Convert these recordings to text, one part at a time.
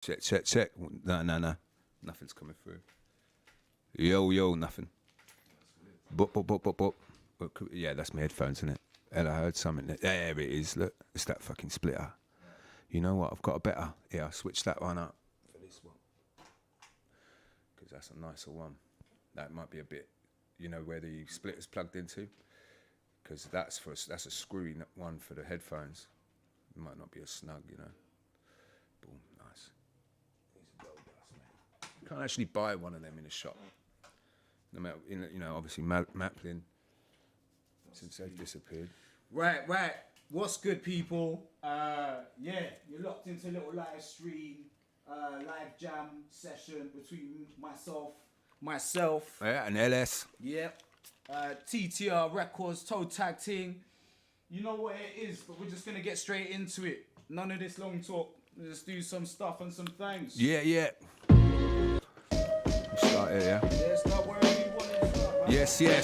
Check. No. Nothing's coming through. Yo, nothing. Bop. Yeah, that's my headphones, isn't it? And I heard something. There it is. Look, it's that fucking splitter. You know what? I've got a better. Yeah, I'll switch that one up for this one. Because that's a nicer one. That might be a bit, where the splitter's plugged into. Because that's a screwy one for the headphones. It might not be as snug, Boom, nice. These are gold dust, mate. You can't actually buy one of them in a shop. No matter, obviously Maplin, since they've disappeared. Right. What's good, people? You're locked into a little live stream, live jam session between myself. Yeah, and LS. Yep. TTR Records, Toe Tag Ting. You know what it is, but we're just gonna get straight into it. None of this long talk. Let's do some stuff and some things. Yeah. Start here, yeah? Yeah, start wherever you want to start, man. Yes. Yeah.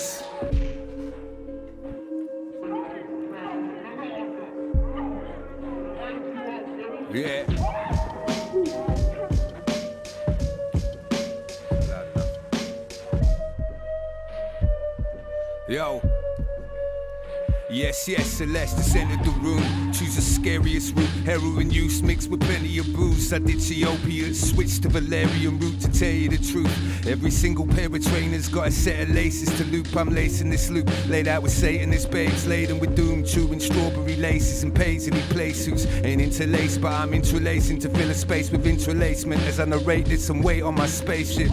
Yo. Yes, Celeste, the center of the room. Choose the scariest route. Heroin use mixed with plenty of booze. I ditch the opiates, switch to valerian root to tell you the truth. Every single pair of trainers got a set of laces to loop. I'm lacing this loop, laid out with Satanist babes, laden with doom, chewing strawberry laces and paisley play suits. Ain't interlaced, but I'm interlacing to fill a space with interlacement as I narrate this some weight on my spaceship.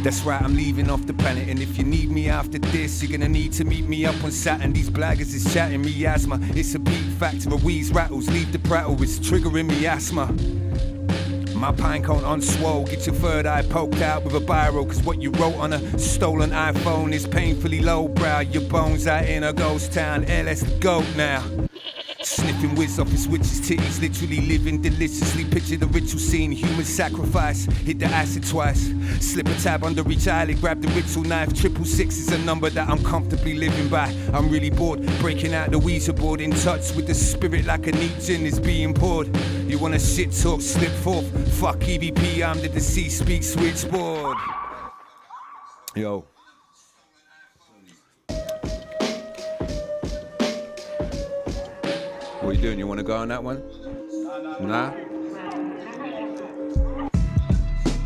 That's right, I'm leaving off the planet, and if you need me after this, you're gonna need to meet me up on Saturn. These blaggers is chatting me asthma. It's a beat factor, a wheeze rattles, leave the prattle, it's triggering me asthma. My pine cone unswole, get your third eye poked out with a biro, cause what you wrote on a stolen iPhone is painfully lowbrow. Your bones out in a ghost town, LS the goat now. Sniffing whiz off his witch's titties, literally living deliciously. Picture the ritual scene, human sacrifice. Hit the acid twice. Slip a tab under each eyelid, grab the ritual knife. 666 is a number that I'm comfortably living by. I'm really bored, breaking out the Ouija board. In touch with the spirit like a neat gin is being poured. You wanna shit talk, slip forth. Fuck EVP, I'm the deceased speak switchboard. Yo. What are you doing? You want to go on that one? Nah?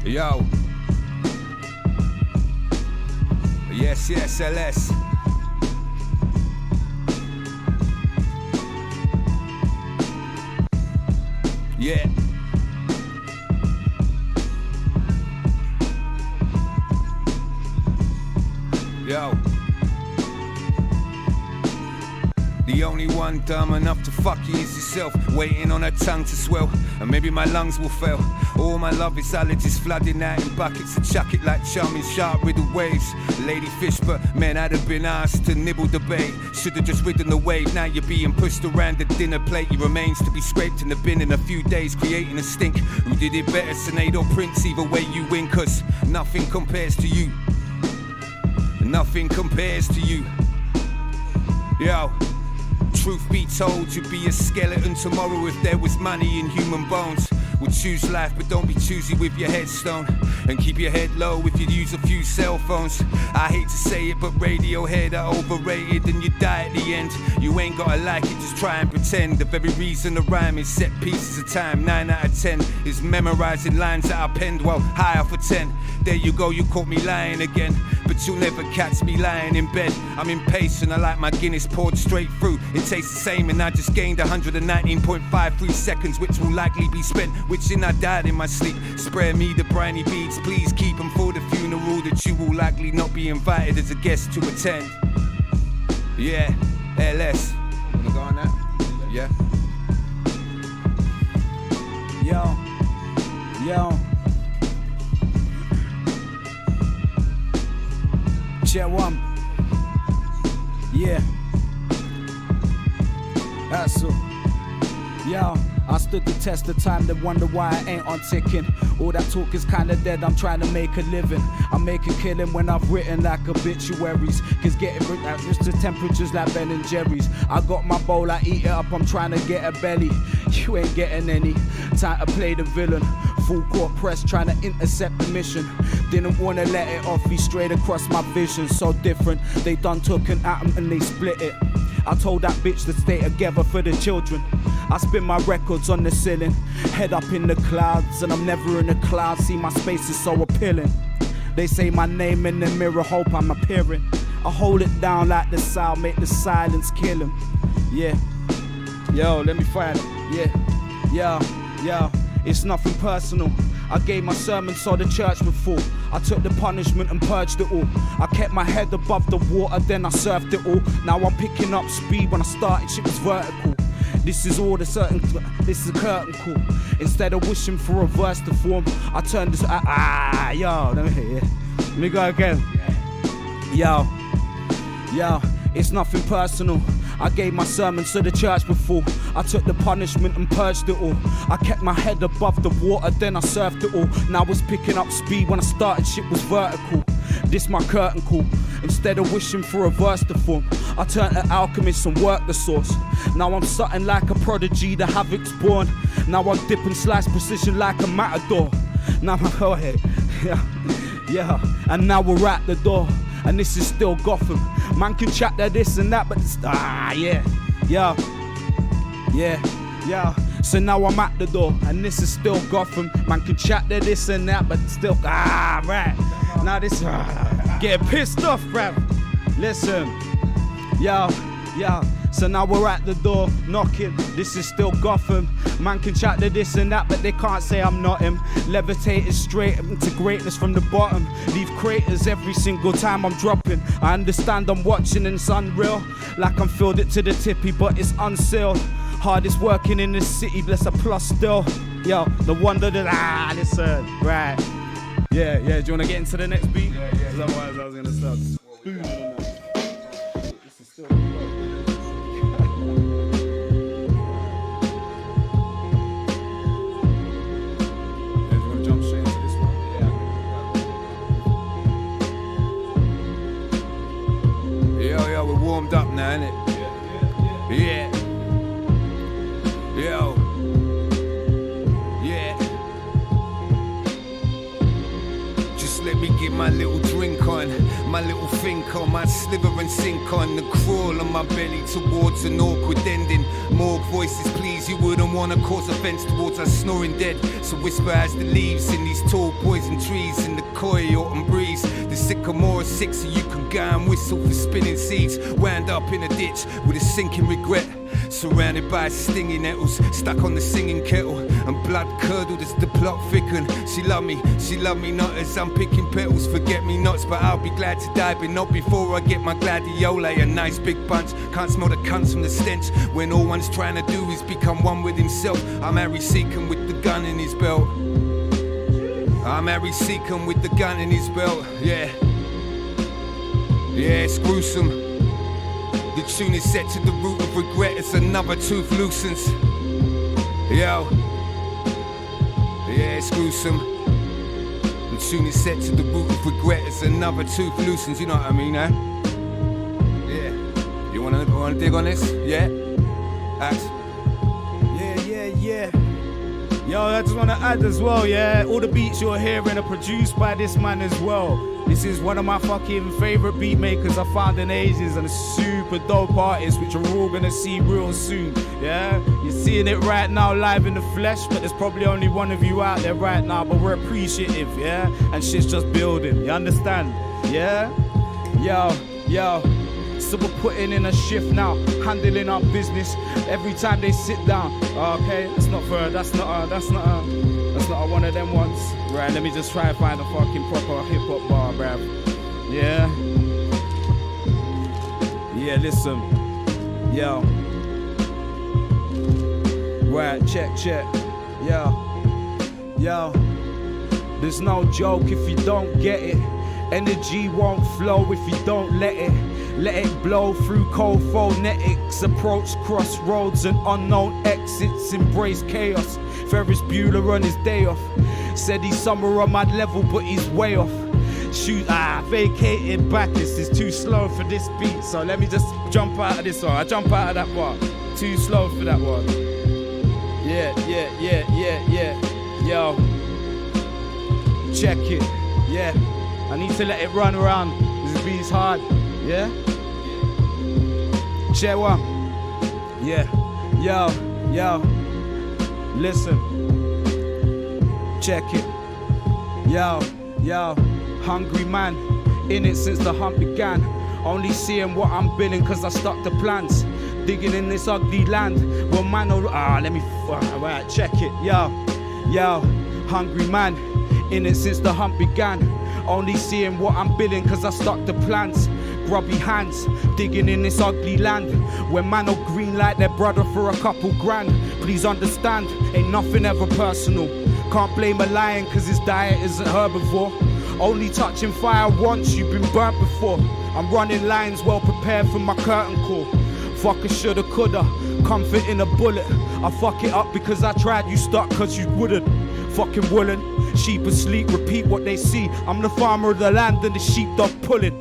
Yo. Yes, LS. Yeah. Yo. The only one dumb enough to fuck you is yourself. Waiting on her tongue to swell, and maybe my lungs will fail. All my love is allergies flooding out in buckets and chuck it like chum in sharp riddled waves. Lady fish, but man, I'd have been asked to nibble the bait. Should've just ridden the wave. Now you're being pushed around the dinner plate. Your remains to be scraped in the bin in a few days, creating a stink. Who did it better, Sinead or Prince? Either way you win, cause nothing compares to you. Nothing compares to you. Yo. Truth be told, you'd be a skeleton tomorrow if there was money in human bones. Would choose life, but don't be choosy with your headstone. And keep your head low if you use a few cell phones. I hate to say it, but Radiohead are overrated and you die at the end. You ain't gotta like it, just try and pretend. The very reason the rhyme is set pieces of time. 9 out of 10 is memorizing lines that I penned. Well, high off a 10. There you go, you caught me lying again. But you'll never catch me lying in bed. I'm impatient, I like my Guinness poured straight through. It tastes the same and I just gained 119.53 seconds, which will likely be spent wishing I died in my sleep. Spare me the briny beads, please keep them for the funeral that you will likely not be invited as a guest to attend. Yeah, LS. Wanna go on that? Yeah. Yo. Check one. Yeah. Axel. Yo. I stood the test of time, then wonder why I ain't on ticking. All that talk is kinda dead, I'm trying to make a living. I'm making killing when I've written like obituaries. Cause getting rid of just the temperatures like Ben and Jerry's. I got my bowl, I eat it up, I'm trying to get a belly. You ain't getting any. Time to play the villain. Full court press trying to intercept the mission. Didn't wanna let it off, he strayed across my vision. So different, they done took an atom and they split it. I told that bitch to stay together for the children. I spin my records on the ceiling, head up in the clouds, and I'm never in the clouds. See, my space is so appealing. They say my name in the mirror, hope I'm appearing. I hold it down like the sound, make the silence kill him. Yeah, yo, let me find it. Yeah, it's nothing personal. I gave my sermon so the church would fall. I took the punishment and purged it all. I kept my head above the water, then I surfed it all. Now I'm picking up speed, when I started shit was vertical. This is all the certain, this is a curtain call. Instead of wishing for a verse to form, I turned this, yo, let me hear it. Let me go again. Yo, it's nothing personal. I gave my sermon so the church would fall. I took the punishment and purged it all. I kept my head above the water, then I surfed it all. Now I was picking up speed, when I started shit was vertical. This my curtain call. Instead of wishing for a verse to form, I turned to alchemist and worked the source. Now I'm something like a prodigy, the havoc's born. Now I'm dipping slice precision like a matador. Now I'm go ahead. Yeah, and now we're at the door. And this is still Gotham. Man can chat that this and that, but it's, yeah. So now I'm at the door, and this is still Gotham. Man can chat that this and that, but it's still, right. Now this, getting pissed off, bruv. Listen, yo. So now we're at the door, knocking. This is still Gotham. Man can chat to this and that, but they can't say I'm not him. Levitated straight into greatness from the bottom. Leave craters every single time I'm dropping. I understand I'm watching and it's unreal. Like I'm filled it to the tippy, but it's unsealed. Hardest working in this city, bless a plus still. Yo, the wonder that, listen, right. Yeah, do you wanna get into the next beat? Yeah. Because otherwise I was gonna start spooning on that. This is still Yo, we're warmed up now, innit? Yeah. Yo. Yeah. Just let me get my little drink on, my little think on, my sliver and sink on, the crawl on my belly towards an awkward ending. More voices, please, you wouldn't want to cause offense towards us snoring dead. So whisper as the leaves in these tall poison trees in the coy autumn breeze. The sycamore is sick, so you can go and whistle for spinning seeds. Wound up in a ditch with a sinking regret. Surrounded by stinging nettles, stuck on the singing kettle, and blood curdled as the plot thickened. She loved me not as I'm picking petals, forget me nots, but I'll be glad to die, but not before I get my gladiole. A nice big bunch, can't smell the cunts from the stench, when all one's trying to do is become one with himself. I'm Harry Seacon with the gun in his belt. I'm Harry Seacon with the gun in his belt, yeah. Yeah, it's gruesome. The tune is set to the root of regret as another tooth loosens. Yo. Yeah, it's gruesome. The tune is set to the root of regret as another tooth loosens. You know what I mean, eh? Yeah. You wanna dig on this? Yeah? Axel. Yeah. Yo, I just want to add as well, yeah. All the beats you're hearing are produced by this man as well. This is one of my fucking favorite beat makers I found in ages, and a super dope artist, which you're all gonna see real soon, yeah? You're seeing it right now live in the flesh, but there's probably only one of you out there right now, but we're appreciative, yeah? And shit's just building, you understand? Yeah? Yo. So we're putting in a shift now, handling our business every time they sit down. Okay, that's not one of them ones. Right, let me just try and find a fucking proper hip hop bar, bruv. Yeah, listen. Yo. Right, check. Yo. There's no joke if you don't get it. Energy won't flow if you don't let it. Let it blow through cold phonetics. Approach crossroads and unknown exits. Embrace chaos. Ferris Bueller on his day off. Said he's somewhere on my level, but he's way off. Shoot, vacated back. This is too slow for this beat. So let me just jump out of this one. I jump out of that one. Too slow for that one. Yeah. Yo. Check it, yeah. I need to let it run around. This beat's hard, yeah. Check one, yeah. Yo, listen. Check it, yo. Hungry man, in it since the hunt began. Only seeing what I'm billing cause I stuck to plans. Digging in this ugly land. Well man, right, check it, yo. Hungry man, in it since the hunt began. Only seeing what I'm billing cause I stuck to plans. Grubby hands, digging in this ugly land. When man will green like their brother for a couple grand. Please understand, ain't nothing ever personal. Can't blame a lion cause his diet isn't herbivore. Only touching fire once, you've been burnt before. I'm running lines well prepared for my curtain call. Fuck a shoulda, coulda, comfort in a bullet. I fuck it up because I tried, you stuck cause you wouldn't. Fucking woolen, sheep asleep, repeat what they see. I'm the farmer of the land and the sheepdog pulling.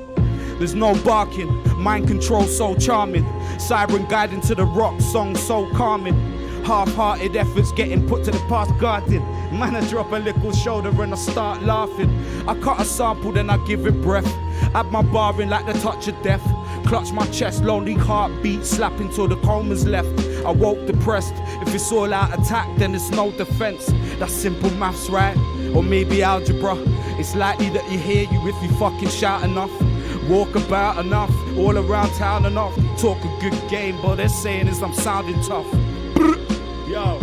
There's no barking, mind control so charming. Siren guiding to the rock, song so calming. Half-hearted efforts getting put to the past garden. Man, I drop a little shoulder and I start laughing. I cut a sample, then I give it breath. Add my bar in like the touch of death. Clutch my chest, lonely heartbeat, slapping till the coma's left. I woke depressed. If it's all out attack, then it's no defense. That's simple maths, right? Or maybe algebra. It's likely that you hear you if you fucking shout enough. Walk about enough, all around town enough. Talk a good game, but they're saying is I'm sounding tough. Yo.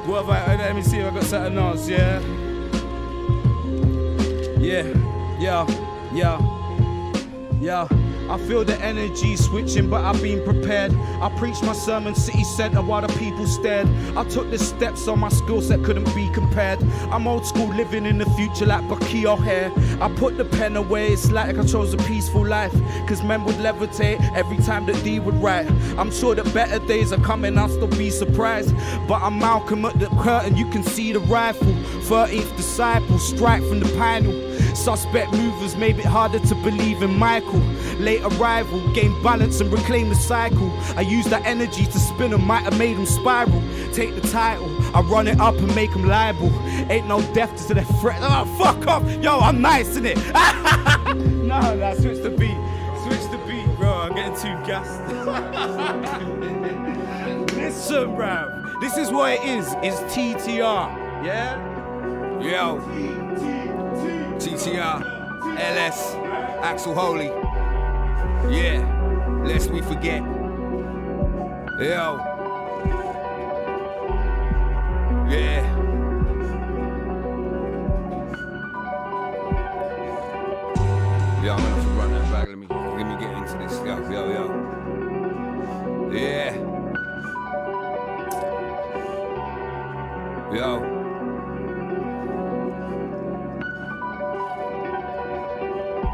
What have let me see if I got something else, yeah? Yeah. I feel the energy switching, but I've been prepared. I preached my sermon city centre while the people stared. I took the steps on my skill set couldn't be compared. I'm old school living in the future like Bucky O'Hare. I put the pen away, it's like I chose a peaceful life. Cause men would levitate every time that D would write. I'm sure that better days are coming, I'll still be surprised. But I'm Malcolm at the curtain, you can see the rifle. 13th disciple, strike from the panel. Suspect movers made it harder to believe in Michael. Late arrival, gain balance and reclaim the cycle. I use that energy to spin them, might have made them spiral. Take the title, I run it up and make them liable. Ain't no death to their threat. Oh, fuck off. Yo, I'm nice, innit? No, switch the beat. Switch the beat, bro. I'm getting too gassed. Listen, bruv. This is what it is. It's TTR. Yeah? Yo. TTR. LS. Axel Holy. Yeah. Lest we forget. Yo. Yeah. Yo, I'm gonna have to run that back. Let me get into this. Yo. Yeah. Yo.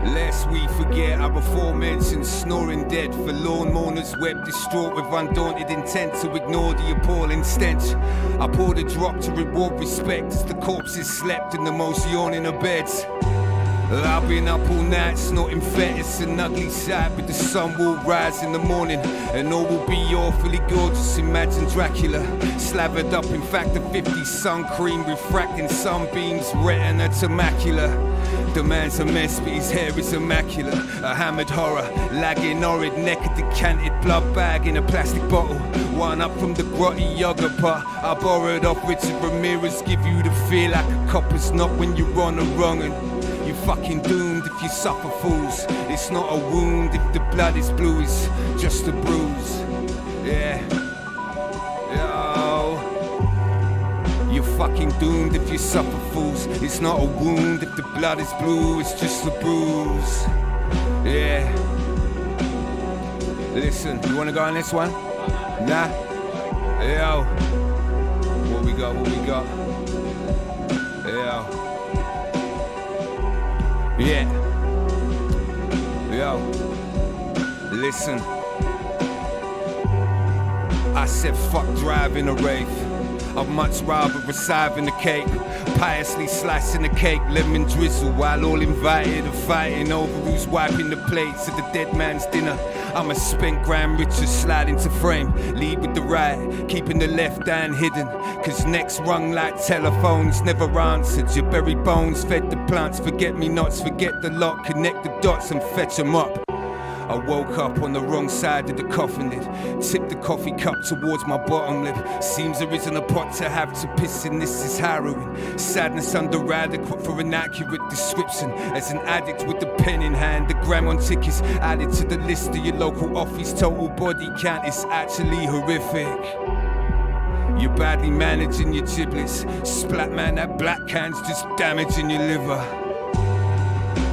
Lest we forget our aforementioned snoring dead. Forlorn mourners wept, distraught with undaunted intent to ignore the appalling stench. I poured a drop to reward respect as the corpses slept in the most yawning of beds. I've been up all night snorting fetish, an ugly sight, but the sun will rise in the morning and all will be awfully gorgeous. Imagine Dracula slathered up in fact the 50 sun cream, refracting sunbeams, retina to macula. The man's a mess, but his hair is immaculate. A hammered horror, lagging horrid, neck a decanted blood bag in a plastic bottle. One up from the grotty yogurt pot I borrowed off Richard Ramirez. Give you the feel like a copper's not when you're on the wrong and you're fucking doomed if you suffer fools. It's not a wound if the blood is blue, it's just a bruise. Yeah. Yo. You're fucking doomed if you suffer fools. It's not a wound if the blood is blue, it's just a bruise. Yeah. Listen, you wanna go on this one? Nah? Yo. What we got? Yo. Yeah. Yo. Listen. I said fuck driving a rave. I'd much rather reside in the cake, piously slicing the cake, lemon drizzle, while all invited are fighting over who's wiping the plates at the dead man's dinner. I'm a spent Grand Richard, slide into frame, lead with the right, keeping the left hand hidden, cause next rung like telephones never answered. Your buried bones fed the plants, forget me nots, forget the lot, connect the dots and fetch them up. I woke up on the wrong side of the coffin lid, tipped the coffee cup towards my bottom lip. Seems there isn't a pot to have to piss in, this is harrowing. Sadness under adequate for an accurate description. As an addict with the pen in hand, the gram on tickets added to the list of your local office. Total body count is actually horrific. You're badly managing your giblets. Splat man, that black can's just damaging your liver.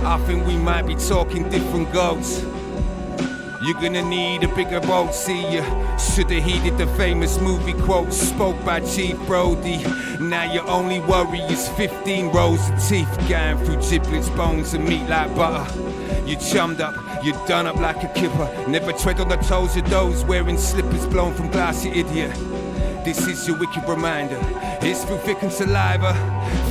I think we might be talking different goals. You're gonna need a bigger boat, see ya. Should've heeded the famous movie quote spoke by Chief Brody. Now your only worry is 15 rows of teeth going through giblets, bones and meat like butter. You chummed up, you done up like a kipper. Never tread on the toes of those wearing slippers blown from glass, you idiot. This is your wicked reminder. It's through thick and saliva.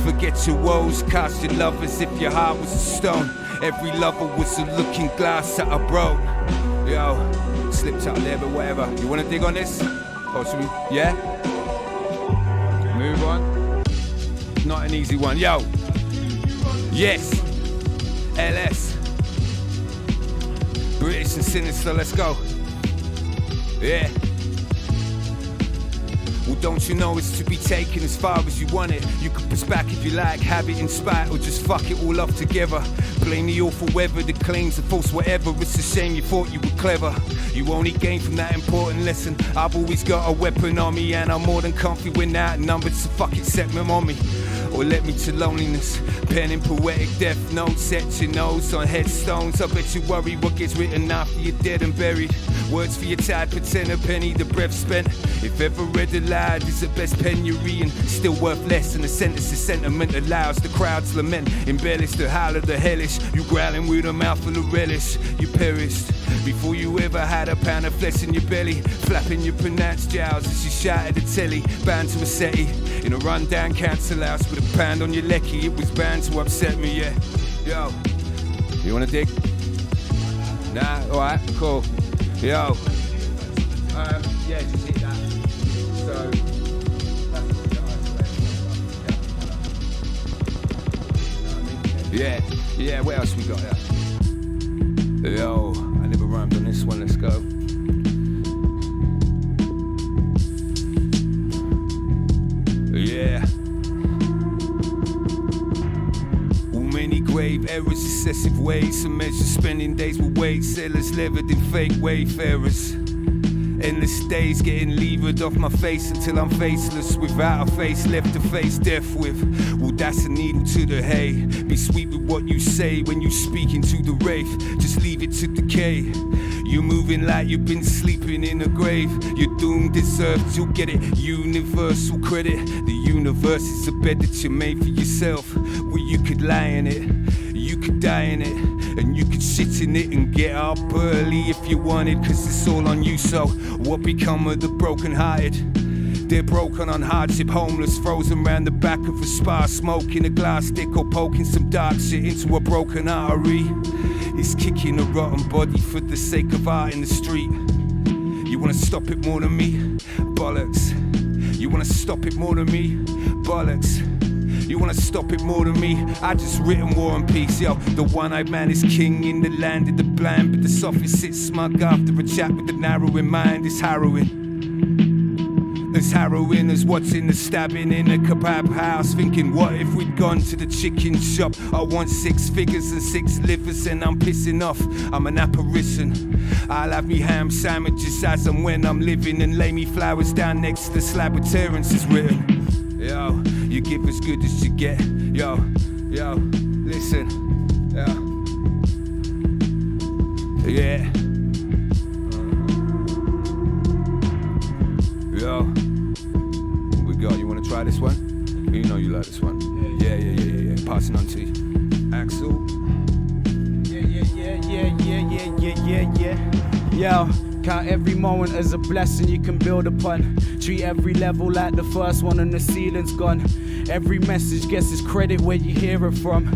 Forget your woes, cast your love as if your heart was a stone. Every lover was a looking glass that I broke. Yo, slipped out there, but whatever. You wanna dig on this? Or should we? Yeah? Move on. Not an easy one. Yo. Yes. LS. British and sinister, let's go. Yeah. Well, don't you know it's to be taken as far as you want it? You can push back if you like, have it in spite, or just fuck it all off together. Blame the awful weather, the claims, the false whatever. It's a shame you thought you were clever. You only gain from that important lesson. I've always got a weapon on me, and I'm more than comfy when outnumbered, so fuck it, set them on me. Or let me to loneliness, pen in poetic death notes, set your nose on headstones. I bet you worry what gets written after you're dead and buried. Words for your tide, pretend a penny, the breath spent. If ever read aloud, is the best pen you're reading. Still worth less than a sentence of sentiment allows the crowd's lament. Embellish the howl of the hellish. You growling with a mouthful of relish. You perished before you ever had a pound of flesh in your belly. Flapping your pronounced jowls as you shout at the telly. Bound to a settee in a rundown council house with a pound on your lecky. It was bound to upset me, yeah. Yo, you wanna dig? Nah, alright, cool. Yo, yeah, just hit that. So, yeah, what else we got here? Yo, I never rhymed on this one, let's go. Yeah. Many grave errors, excessive ways to measure spending days with wage sellers levered in fake wayfarers. Endless days getting levered off my face until I'm faceless, without a face left to face death with. Well, that's a needle to the hay. Be sweet with what you say when you speak into the wraith. Just leave it to decay. You're moving like you've been sleeping in a grave. Your doom deserves, you'll get it. Universal credit. The universe is a bed that you made for yourself, where you could lie in it, you could die in it, and you could shit in it and get up early if you wanted, cause it's all on you. So what become of the broken hearted? They're broken on hardship, homeless, frozen round the back of a spa, smoking a glass stick or poking some dark shit into a broken artery. It's kicking a rotten body for the sake of art in the street. You wanna stop it more than me? Bollocks. You wanna stop it more than me? Bollocks. You wanna stop it more than me? I just written War and Peace, yo. The one-eyed man is king in the land of the blind, but the sophist sits smug after a chat with a narrowing mind. It's harrowing. As harrowing as what's in the stabbing in a kebab house. Thinking, what if we'd gone to the chicken shop? I want 6 figures and 6 livers and I'm pissing off. I'm an apparition. I'll have me ham sandwiches as and when I'm living, and lay me flowers down next to the slab with Terence is written. Yo, you give as good as you get. Yo, listen. Yeah. Yo, we go. You wanna try this one? You know you like this one. Yeah. Passing on to you, Axel. Yeah. Yo, Count every moment as a blessing you can build upon. Treat every level like the first one and the ceiling's gone. Every message gets its credit where you hear it from.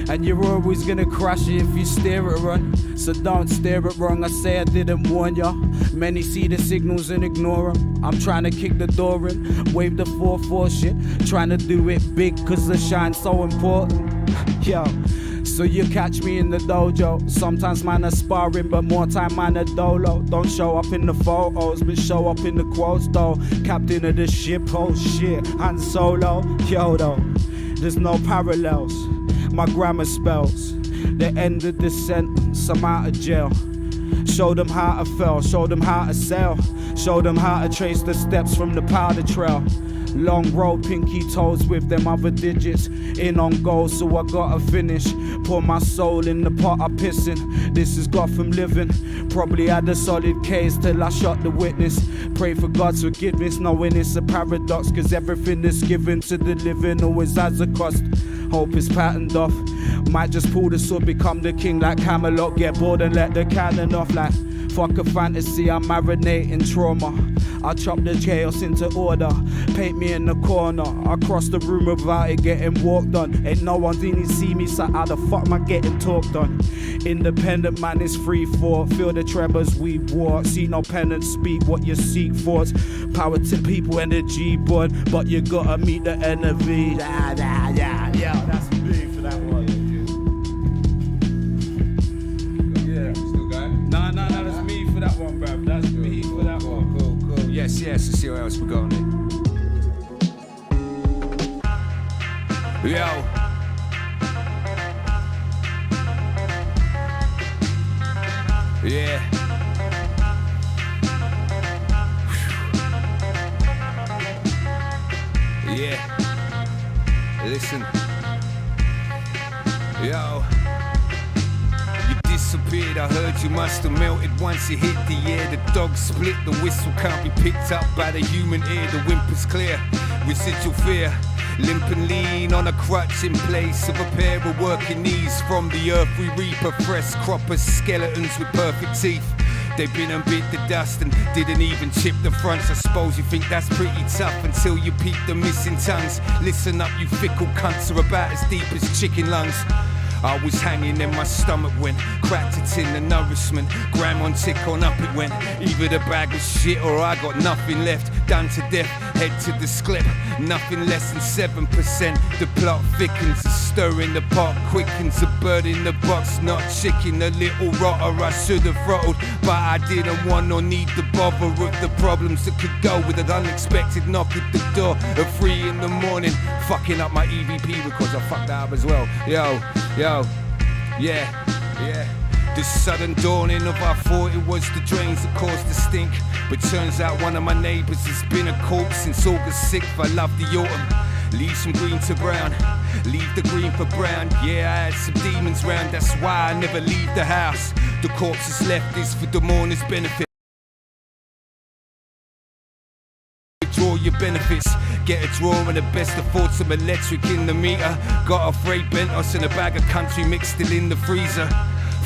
And you're always gonna crash it if you steer it wrong. So don't steer it wrong, I say I didn't warn ya. Many see the signals and ignore them. I'm trying to kick the door in, wave the 4-4 shit. Trying to do it big cause the shine's so important. Yo, so you catch me in the dojo. Sometimes man are sparring, but more time man are dolo. Don't show up in the photos, but show up in the quotes though. Captain of the ship, oh shit, Han Solo. Yo though, there's no parallels. My grammar spells the end of the sentence, I'm out of jail. Show them how to fail, show them how to sell. Show them how to trace the steps from the powder trail. Long road, pinky toes with them other digits. In on goal, so I gotta finish. Pour my soul in the pot I'm pissing. This is Gotham living. Probably had a solid case till I shot the witness. Pray for God's forgiveness, knowing it's a paradox. Cause everything that's given to the living always has a cost. Hope is patterned off. Might just pull the sword, become the king like Camelot. Get bored and let the cannon off like fuck a fantasy, I'm marinating trauma. I chop the chaos into order, paint me in the corner. I cross the room without it getting walked on. Ain't no one didn't see me, so how the fuck am I getting talked on? Independent man is free for. Feel the tremors we walk. See no penance, speak what you seek for. Power to people and the G-board, but you gotta meet the enemy. Yeah, that's me for that one. No, that's me for that one, bruv. That's me for that one. Cool. Yes, let's see what else we got on it. Yo. Yeah. Yeah. Listen. Yo. Disappeared, I heard you must have melted once you hit the air. The dog split, the whistle can't be picked up by the human ear. The whimper's clear, residual fear. Limp and lean on a crutch in place of a pair of working knees. From the earth we reap a fresh crop of skeletons with perfect teeth. They've been and bit the dust and didn't even chip the fronts. I suppose you think that's pretty tough until you peep the missing tongues. Listen up, you fickle cunts are about as deep as chicken lungs. I was hanging and my stomach went, cracked it in the nourishment. Gram on tick on up it went. Either the bag was shit or I got nothing left. Done to death, head to the sklep. Nothing less than 7%. The plot thickens, the stir in the pot quickens. A bird in the box, not chicken. A little rotter I should have throttled, but I didn't want or need the bother of the problems that could go with an unexpected knock at the door at 3 in the morning. Fucking up my EVP because I fucked that up as well. Yo, yeah. The sudden dawning of I thought it was the drains that caused the stink, but turns out one of my neighbours has been a corpse since August 6th. I love the autumn, leaves from green to brown, leave the green for brown. Yeah, I had some demons round, that's why I never leave the house. The corpse is left is for the mourner's benefit. Draw your benefits, get a draw and the best afford some electric in the meter. Got a freight Bentos and a bag of country mixed still in the freezer.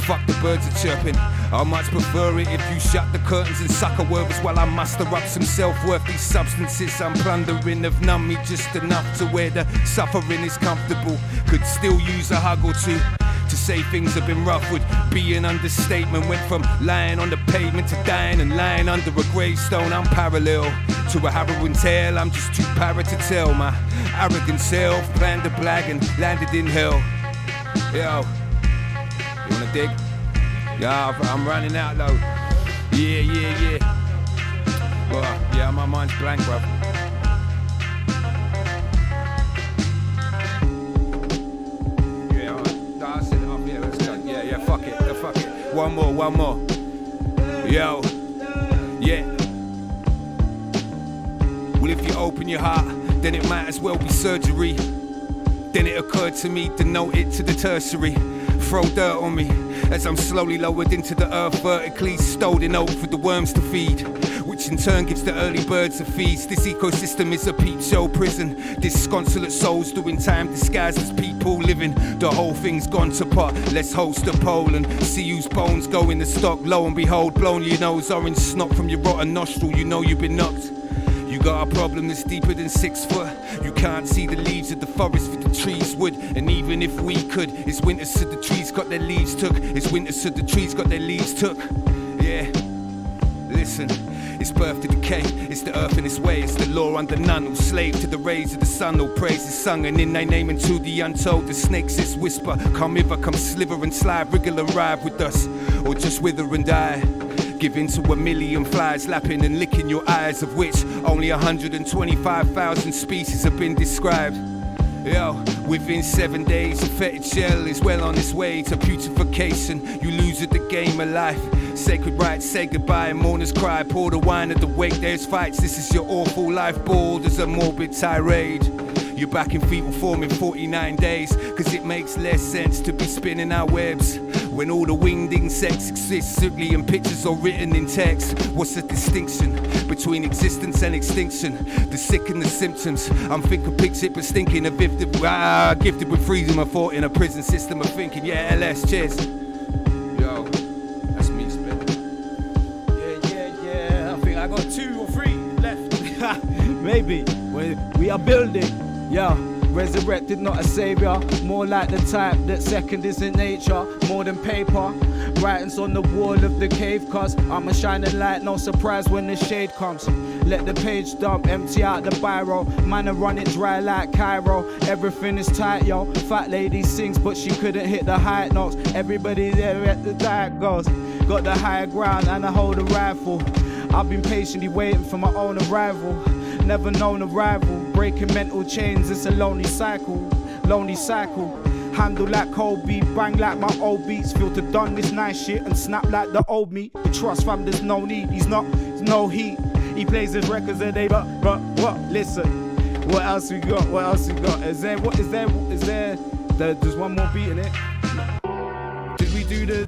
Fuck the birds are chirping, I much prefer it if you shut the curtains and sucker words while I muster up some self-worth. These substances I'm plundering have numbed me just enough to where the suffering is comfortable. Could still use a hug or two. To say things have been rough would be an understatement. Went from lying on the pavement to dying and lying under a gravestone. I'm parallel to a harrowing tale, I'm just too parrot to tell. My arrogant self planned a blag and landed in hell. Yo, you wanna dig? Yeah, I'm running out though. Yeah. Well, yeah, my mind's blank, bruv. Fuck it. One more. Yo, yeah. Well, if you open your heart, then it might as well be surgery. Then it occurred to me to note it to the tertiary. Throw dirt on me as I'm slowly lowered into the earth, vertically stowed in oak for the worms to feed. Which which in turn gives the early birds a feast. This ecosystem is a peep show prison. Disconsolate souls doing time disguised as people living. The whole thing's gone to pot. Let's host a poll and see whose bones go in the stock. Lo and behold, blown your nose, orange snot from your rotten nostril. You know you've been knocked. You got a problem that's deeper than 6 foot. You can't see the leaves of the forest for the trees would. And even if we could, it's winter so the trees got their leaves took. It's winter so the trees got their leaves took. Yeah, listen, it's birth to decay. It's the earth in its way. It's the law under none. Who'll slave to the rays of the sun. All praise is sung. And in thy name and to the untold, the snakes is whisper. Come hither, come sliver and slide, wriggle and ride with us. Or just wither and die. Give in to a million flies lapping and licking your eyes, of which only 125,000 species have been described. Yo, within 7 days, a fetid shell is well on its way to putrefaction. You lose at the game of life. Sacred rites, say goodbye, mourners cry. Pour the wine at the wake, there's fights. This is your awful life, bored as a morbid tirade. You're back in fetal form in 49 days, cause it makes less sense to be spinning our webs when all the winged insects exist simply in pictures or written in text. What's the distinction between existence and extinction? The sick and the symptoms. I'm thinking picture but stinking of gifted with freedom of thought in a prison system of thinking. Yeah, LS, cheers. Yo, that's me spinning. Yeah, I think I got 2 or 3 left. Maybe. We are building. Yeah, resurrected, not a savior. More like the type that second is in nature. More than paper. Writings on the wall of the cave, cause I'm a shining light, no surprise when the shade comes. Let the page dump, empty out the biro. Man, I run it dry like Cairo. Everything is tight, yo. Fat lady sings, but she couldn't hit the high notes. Everybody there at the diet goes. Got the higher ground and I hold a rifle. I've been patiently waiting for my own arrival. Never known a rival. Breaking mental chains, it's a lonely cycle. Lonely cycle. Handle like cold beat, bang like my old beats. Feel to done this nice shit and snap like the old me. The trust fam, there's no need, there's no heat. He plays his records a day, but what? Listen, what else we got? What else we got? Is there? There's one more beat in it. Did we do the?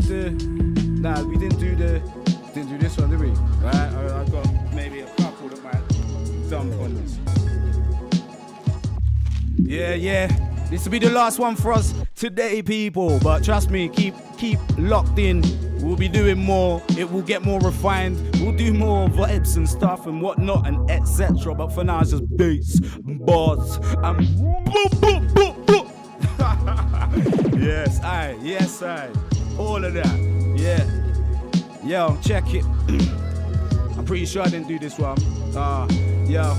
Nah, we didn't do this one, did we? Right, I got maybe a couple that might dump on this. Yeah. This will be the last one for us today, people. But trust me, keep locked in. We'll be doing more. It will get more refined. We'll do more vibes and stuff and whatnot and etc. But for now, it's just beats, bars, and boom, boom, boom, boom. Yes, I. All of that. Yeah. Yo, check it. I'm pretty sure I didn't do this one. Yo.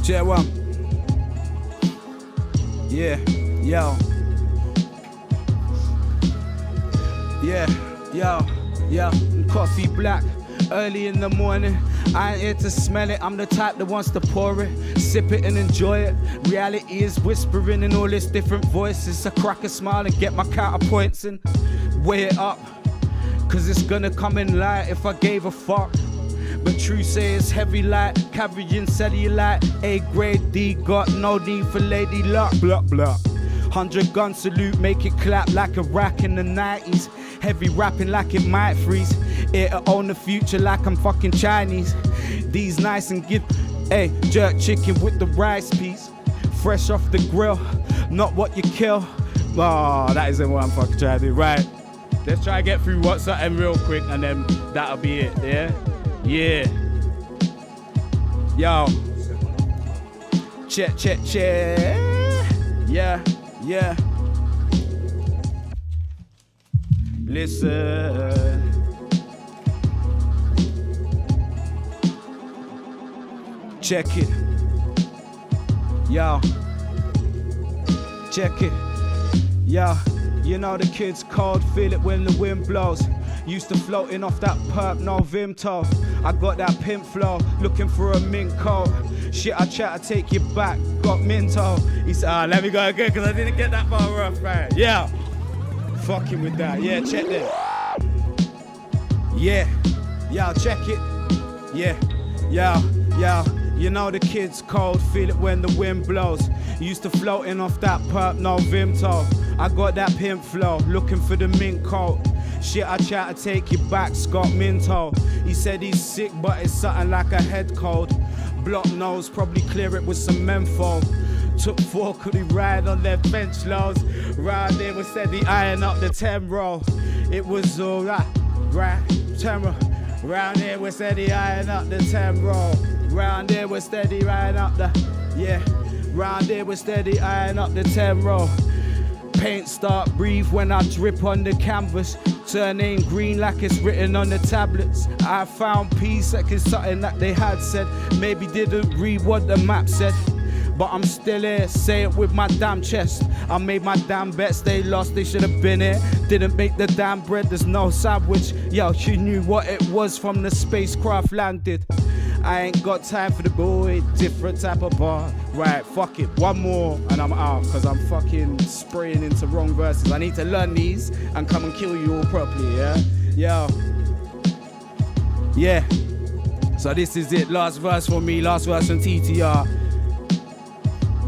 Check one. Yeah, yo. Yeah. Coffee black, early in the morning. I ain't here to smell it, I'm the type that wants to pour it. Sip it and enjoy it. Reality is whispering in all its different voices. I crack a smile and get my counterpoints and weigh it up. Cause it's gonna come in light if I gave a fuck. But true say it's heavy like carrying cellulite. A grade D got no need for lady luck. Blah blah. 100 gun salute, make it clap like a rack in the 90s. Heavy rapping like it might freeze. It'll own the future like I'm fucking Chinese. These nice and give, hey, jerk chicken with the rice piece. Fresh off the grill, not what you kill. Oh, that isn't what I'm fucking trying to do. Right, let's try to get through what's something real quick and then that'll be it, yeah? Yeah. Yo. Check. Yeah. Listen. Check it. Yo. Check it. Yo. You know the kid's cold, feel it when the wind blows. Used to floating off that perp, no Vimto. I got that pimp flow, looking for a mint coat. Shit, I try to take you back, got Minto. He said, let me go again, cause I didn't get that far rough, right? Yeah, fucking with that, yeah, check this. Yeah, check it. Yeah, You know the kid's cold, feel it when the wind blows. Used to floating off that perp, no Vimto. I got that pimp flow, looking for the mint coat. Shit, I try to take you back, Scott Minto. He said he's sick, but it's something like a head cold. Block nose, probably clear it with some menthol. Took 4, could he ride on their bench lows? Round there was steady eyeing up the 10 roll. It was alright, right, 10 roll. Round here we're steady eyeing up the 10 roll. Round here we're steady eyeing up the, yeah. Round here we're steady eyeing up the 10 roll. Paint start breathe when I drip on the canvas. Turning green like it's written on the tablets. I found peace like it's something that they had said. Maybe didn't read what the map said. But I'm still here, say it with my damn chest. I made my damn bets, they lost, they should have been here. Didn't make the damn bread, there's no sandwich. Yo, she knew what it was from the spacecraft landed. I ain't got time for the boy, different type of bar. Right, fuck it, one more and I'm out. Cause I'm fucking spraying into wrong verses. I need to learn these and come and kill you all properly, yeah? Yo. Yeah. So this is it, last verse from me, last verse from TTR.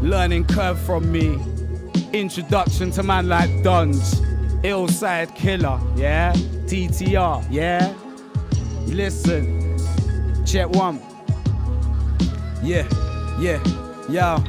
Learning curve from me. Introduction to man like Dunge. Hillside killer, yeah? TTR, yeah? Listen. Check one. Yeah, yo.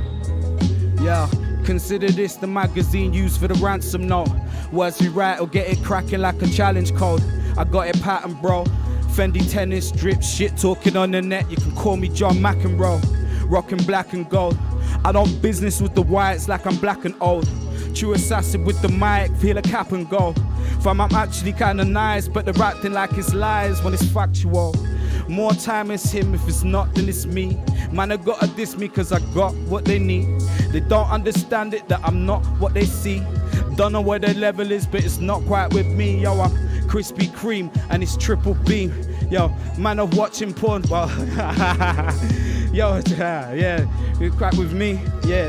Consider this the magazine used for the ransom note. Words we write or get it cracking like a challenge code. I got it patterned, bro. Fendi tennis, drip, shit talking on the net. You can call me John McEnroe. Rocking black and gold. I don't business with the whites like I'm black and old. True assassin with the mic, feel a cap and go. Fam, I'm actually kinda nice, but they're acting like it's lies when it's factual. More time it's him, if it's not then it's me. Man, I gotta diss me cause I got what they need. They don't understand it, that I'm not what they see. Don't know where their level is, but it's not quite with me. Yo, I'm Krispy Kreme and it's triple beam. Yo, man, I'm watching porn, well, yo, yeah, it's quite with me, yeah,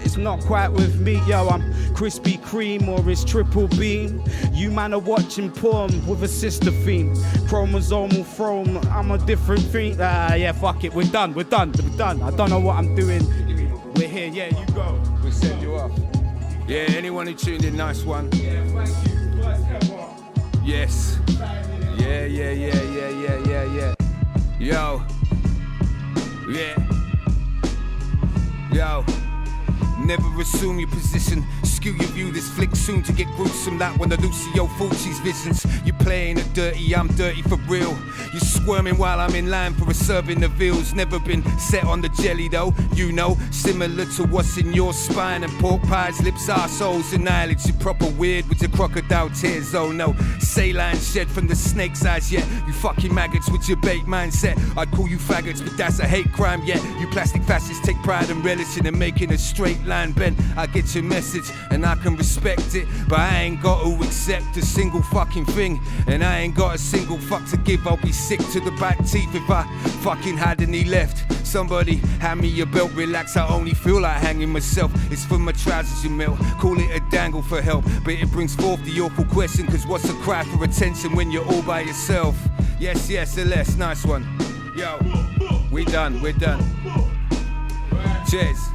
it's not quite with me. Yo, I'm Krispy Kreme or it's triple beam. You man are watching porn with a sister theme. Chromosomal throne, I'm a different thing. Yeah, fuck it, we're done. I don't know what I'm doing. We're here, yeah, you go. We'll send you off. Yeah, anyone who tuned in, nice one. Yeah, thank you, first ever. Yes. Yeah. Yo. Never assume your position. Skew your view, this flick soon to get gruesome. That one of Lucio Fulci's visions. You playing it dirty, I'm dirty for real. You squirming while I'm in line for a serving of veals. Never been set on the jelly though, you know. Similar to what's in your spine. And pork pies, lips, arseholes, and eyelids. You're proper weird with your crocodile tears, oh no. Saline shed from the snake's eyes, yeah. You fucking maggots with your bait mindset. I'd call you faggots, but that's a hate crime, yeah. You plastic fascists take pride and relish in making a straight line bend. I get your message and I can respect it, but I ain't got to accept a single fucking thing. And I ain't got a single fuck to give. I'll be sick to the back teeth if I fucking had any left. Somebody hand me your belt, relax, I only feel like hanging myself. It's for my trousers you melt, call it a dangle for help. But it brings forth the awful question, cause what's a cry for attention when you're all by yourself? Yes, Celeste, nice one. Yo, we're done. Cheers.